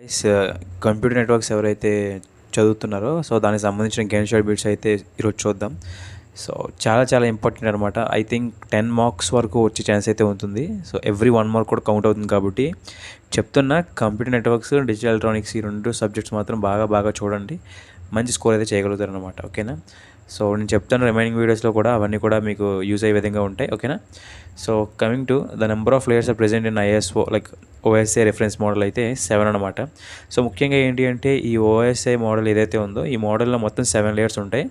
Guys computer networks ఎవరైతే చదువుతున్నారో so దానికి సంబంధించిన గన్షాట్ బిట్స్ అయితే ఈరోజు చూద్దాం. సో చాలా ఇంపార్టెంట్ అనమాట. ఐ థింక్ 10 మార్క్స్ వరకు వచ్చే ఛాన్స్ అయితే ఉంటుంది. సో ఎవ్రీ 1 మార్క్ కూడా కౌంట్ అవుతుంది కాబట్టి చెప్తున్నా, కంప్యూటర్ నెట్వర్క్స్, డిజిటల్ ఎలక్ట్రానిక్స్ ఈ రెండు సబ్జెక్ట్స్ మాత్రం బాగా చూడండి. మంచి స్కోర్ అయితే చేయగలుగుతారు అనమాట. ఓకేనా? సో నేను చెప్తాను, రిమైనింగ్ వీడియోస్లో కూడా అవన్నీ కూడా మీకు యూజ్ అయ్యే విధంగా ఉంటాయి. ఓకేనా? So coming to the number of layers are present in ISO like OSI reference model అయితే 7 అనమాట. సో ముఖ్యంగా ఏంటి అంటే ఈ ఓఎస్ఐ మోడల్ ఏదైతే ఉందో ఈ మోడల్లో మొత్తం 7 లేయర్స్ ఉంటాయి.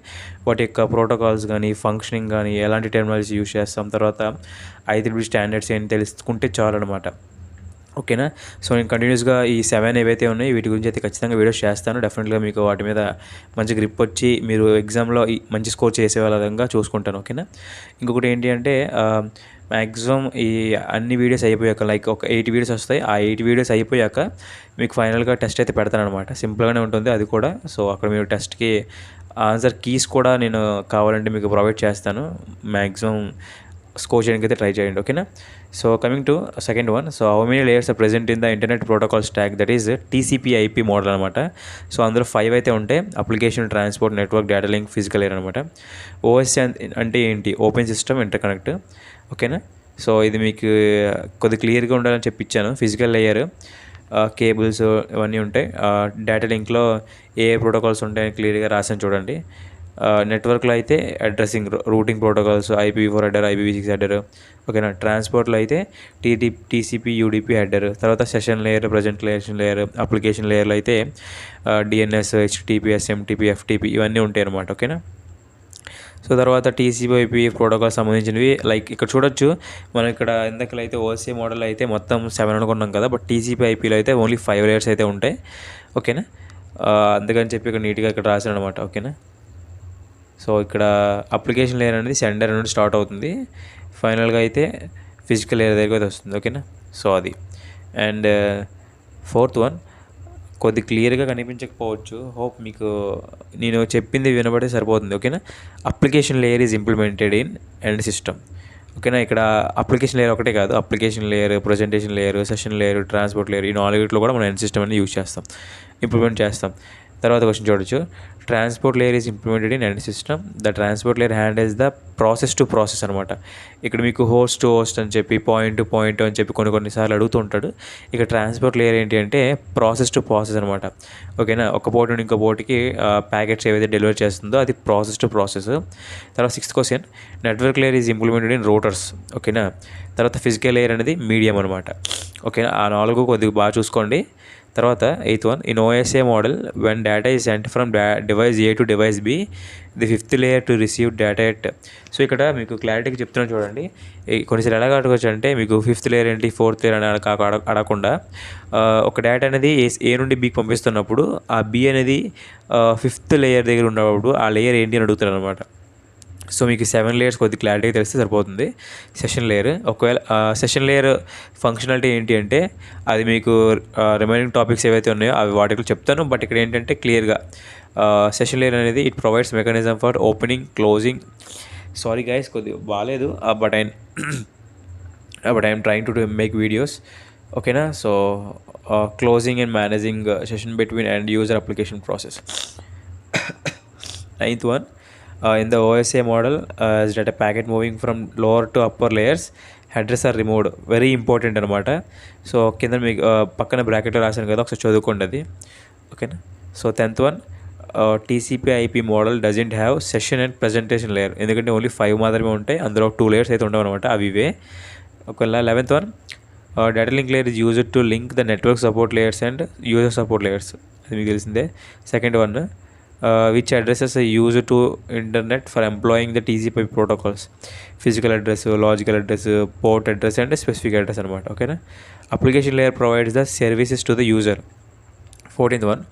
వాటి యొక్క ప్రోటోకాల్స్ కానీ, ఫంక్షనింగ్ కానీ, ఎలాంటి టెక్నాలజీ యూజ్ చేస్తాం, తర్వాత IEEE స్టాండర్డ్స్ ఏంటి తెలుసుకుంటే చాలు అనమాట. ఓకేనా? సో నేను కంటిన్యూస్గా ఈ 7 ఏవైతే ఉన్నాయో వీటి గురించి అయితే ఖచ్చితంగా వీడియోస్ చేస్తాను. డెఫినెట్గా మీకు వాటి మీద మంచి గ్రిప్ వచ్చి మీరు ఎగ్జామ్లో మంచి స్కోర్ చేసే విధంగా చూసుకుంటాను. ఓకేనా? ఇంకొకటి ఏంటి అంటే మ్యాక్సిమం ఈ అన్ని వీడియోస్ అయిపోయాక లైక్ ఒక 8 వీడియోస్ వస్తాయి. ఆ 8 వీడియోస్ అయిపోయాక మీకు ఫైనల్గా టెస్ట్ అయితే పెడతాను అనమాట. సింపుల్గానే ఉంటుంది అది కూడా. సో అక్కడ మీరు టెస్ట్కి ఆన్సర్ కీస్ కూడా నేను కావాలంటే మీకు ప్రొవైడ్ చేస్తాను. మ్యాక్సిమం స్కోర్ చేయడానికి అయితే ట్రై చేయండి. ఓకేనా? So coming to second one. So how many layers are present in the internet protocol stack, that is TCP/IP model అనమాట. సో అందులో 5 అయితే ఉంటాయి. Application, transport, network, data link, physical layer అనమాట. OSI అంటే ఏంటి? Open system interconnect. ఓకేనా? So ఇది మీకు కొద్దిగా క్లియర్గా ఉండాలని చెప్పించాను. ఫిజికల్ లేయర్, కేబుల్స్ ఇవన్నీ ఉంటాయి. డేటా లింక్లో ఏ ప్రోటోకాల్స్ ఉంటాయని క్లియర్గా రాసాను చూడండి. నెట్వర్క్లో అయితే addressing, routing protocols, IPv4 header, IPv6 header. ఓకేనా? ట్రాన్స్పోర్ట్లో అయితే TCP, UDP హెడర్. తర్వాత session layer, presentation layer, application లేయర్లో అయితే DNS, HTTP, SMTP, FTP ఇవన్నీ ఉంటాయి అన్నమాట. ఓకేనా? సో తర్వాత TCP/IP ప్రోటోకాల్ సంబంధించినవి లైక్ ఇక్కడ చూడొచ్చు. మనం ఇక్కడ ఇందాకలో అయితే ఓఎస్ఐ మోడల్ అయితే మొత్తం 7 అనుకున్నాం కదా, బట్ TCP/IPలో అయితే ఓన్లీ 5 లేయర్స్ అయితే ఉంటాయి. ఓకేనా? అందుకని చెప్పి ఇక్కడ నీట్గా ఇక్కడ రాశాను అనమాట. ఓకేనా? సో ఇక్కడ అప్లికేషన్ లేయర్ అనేది సెండర్ నుండి స్టార్ట్ అవుతుంది. ఫైనల్గా అయితే ఫిజికల్ లేయర్ దగ్గర అయితే వస్తుంది. ఓకేనా? సో అది. అండ్ ఫోర్త్ వన్ కొద్ది క్లియర్గా కనిపించకపోవచ్చు. హోప్ మీకు నేను చెప్పింది వినబడితే సరిపోతుంది. ఓకేనా? Application layer is implemented in end system. ఓకేనా? ఇక్కడ అప్లికేషన్ లేయర్ ఒకటే కాదు, application layer, presentation layer, session layer, transport layer, ఈ 4 కూడా మనం ఎండ్ సిస్టమ్ అనేది యూజ్ చేస్తాం, ఇంప్లిమెంట్ చేస్తాం. తర్వాత క్వశ్చన్ చూడొచ్చు. Transport layer is implemented in end system. The transport layer handles the process to process అనమాట. ఇక్కడ మీకు హోస్ట్ టు హోస్ట్ అని చెప్పి, పాయింట్ టు పాయింట్ అని చెప్పి కొన్నిసార్లు అడుగుతూ ఉంటాడు. ఇక ట్రాన్స్పోర్ట్ లేయర్ ఏంటి అంటే ప్రాసెస్ టు ప్రాసెస్ అనమాట. ఓకేనా? ఒక పోర్ట్ నుండి ఇంకో పోర్ట్కి ప్యాకెట్స్ ఏవైతే డెలివరీ చేస్తుందో అది ప్రాసెస్ టు ప్రాసెస్. తర్వాత 6th question. Network layer is implemented in Reuters. ఓకేనా? తర్వాత ఫిజికల్ లేయర్ అనేది మీడియం అనమాట. ఓకేనా? ఆ 4 కొద్దిగా బాగా చూసుకోండి. తర్వాత 8th one. In OSA model when data is cent from device A to device B, the 5th layer to receive data at. So ఇక్కడ మీకు క్లారిటీగా చెప్తున్నాను చూడండి. కొన్నిసార్లు ఎలా అడగవచ్చు అంటే మీకు 5th లేయర్ ఏంటి, 4th లేయర్ అని అడగకుండా ఒక డేటా అనేది A నుండి Bకి పంపిస్తున్నప్పుడు ఆ B అనేది 5th లేయర్ దగ్గర ఉన్నప్పుడు ఆ లేయర్ ఏంటి అని అడుగుతారు అనమాట. సో మీకు 7 లేయర్స్ కొద్ది క్లారిటీగా తెలిస్తే సరిపోతుంది. సెషన్ లేయర్, ఒకవేళ సెషన్ లేయర్ ఫంక్షనాలిటీ ఏంటి అంటే అది మీకు రిమైనింగ్ టాపిక్స్ ఏవైతే ఉన్నాయో అవి వాటికి చెప్తాను. బట్ ఇక్కడ ఏంటంటే క్లియర్గా సెషన్ లేయర్ అనేది it provides mechanism for opening, closing. Sorry guys, కొద్దిగా బాగాలేదు, but I'm trying to make videos. ఓకేనా? So closing and managing session between and user application process. 9th one. In the OSA model, as data packet moving from lower to upper layers, headers are removed. Very important అనమాట. So కింద మీకు పక్కన బ్రాకెట్లో రాశాను కదా, ఒకసారి చదువుకోండి అది. ఓకేనా? So 10th one. TCP/IP model doesn't have session and presentation layer. ఎందుకంటే ఓన్లీ 5 మాత్రమే ఉంటాయి, అందులో 2 లేయర్స్ అయితే ఉండవు అనమాట, అవి ఇవే. ఒకవేళ 11th one. Data link layer is used to link the network support layers and user support layers. అది మీకు తెలిసిందే. Second one. Which addresses are used to internet for employing the TCP protocols, physical address, logical address, port address and specific address అనమాట. ఓకేనా? Application layer provides the services to the user. 14th one.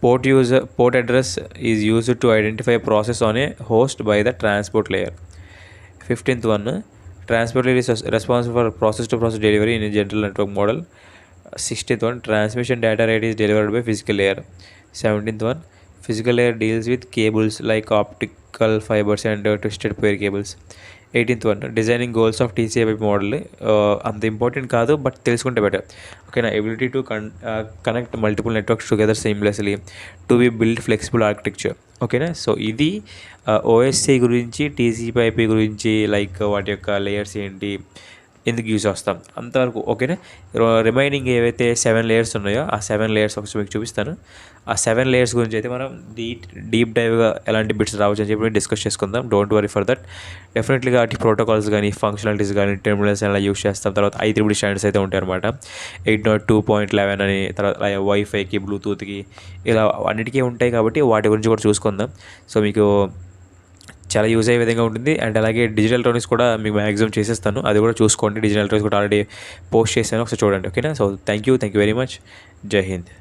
Port address is used to identify a process on a host by the transport layer. 15th one. Transport layer is responsible for process to process delivery in a general network model. 16th one. Transmission data rate is delivered by physical layer. 17th one. Physical layer deals with cables like optical fibers and twisted pair cables. 18th one designing goals of TCI model. అంత important కాదు, but తెలుసుకుంటే better. ఓకేనా. Ability to connect multiple networks together seamlessly, to be build flexible architecture. ఓకేనా. So ఇది OSI గురించి, TCP గురించి, like వాటి యొక్క లేయర్స్ ఏంటి, ఎందుకు యూజ్ చేస్తాం అంతవరకు. ఓకేనా. రిమైనింగ్ ఏవైతే 7 లేయర్స్ ఉన్నాయో ఆ 7 లేయర్స్ ఒకసారి మీకు చూపిస్తాను. ఆ 7 లేయర్స్ గురించి అయితే మనం డీప్ డైవ్గా ఎలాంటి బిట్స్ రావచ్చు అని చెప్పి డిస్కస్ చేసుకుందాం. Don't worry for that. డెఫినెట్లీగా వాటి ప్రోటోకాల్స్ కానీ, ఫంక్షనాలిటీస్ కానీ, టెర్మినల్స్ ఎలా యూస్ చేస్తాం. తర్వాత IEEE స్టాండర్డ్స్ అయితే ఉంటాయి అనమాట. 802.11 అని, తర్వాత వైఫైకి, బ్లూటూత్కి, ఇలా అన్నిటికీ ఉంటాయి కాబట్టి వాటి గురించి కూడా చూసుకుందాం. సో మీకు చాలా యూజ్ అయ్యే విధంగా ఉంటుంది. అండ్ అలాగే డిజిటల్ ఎలక్ట్రానిక్స్ కూడా మీకు మ్యాక్సిమం చేసేస్తాను, అది కూడా చూసుకోండి. డిజిటల్ ఎలక్ట్రానిక్స్ కూడా ఆల్రెడీ పోస్ట్ చేశాను, ఒకసారి చూడండి. ఓకేనా. So thank you very much. జై హింద్.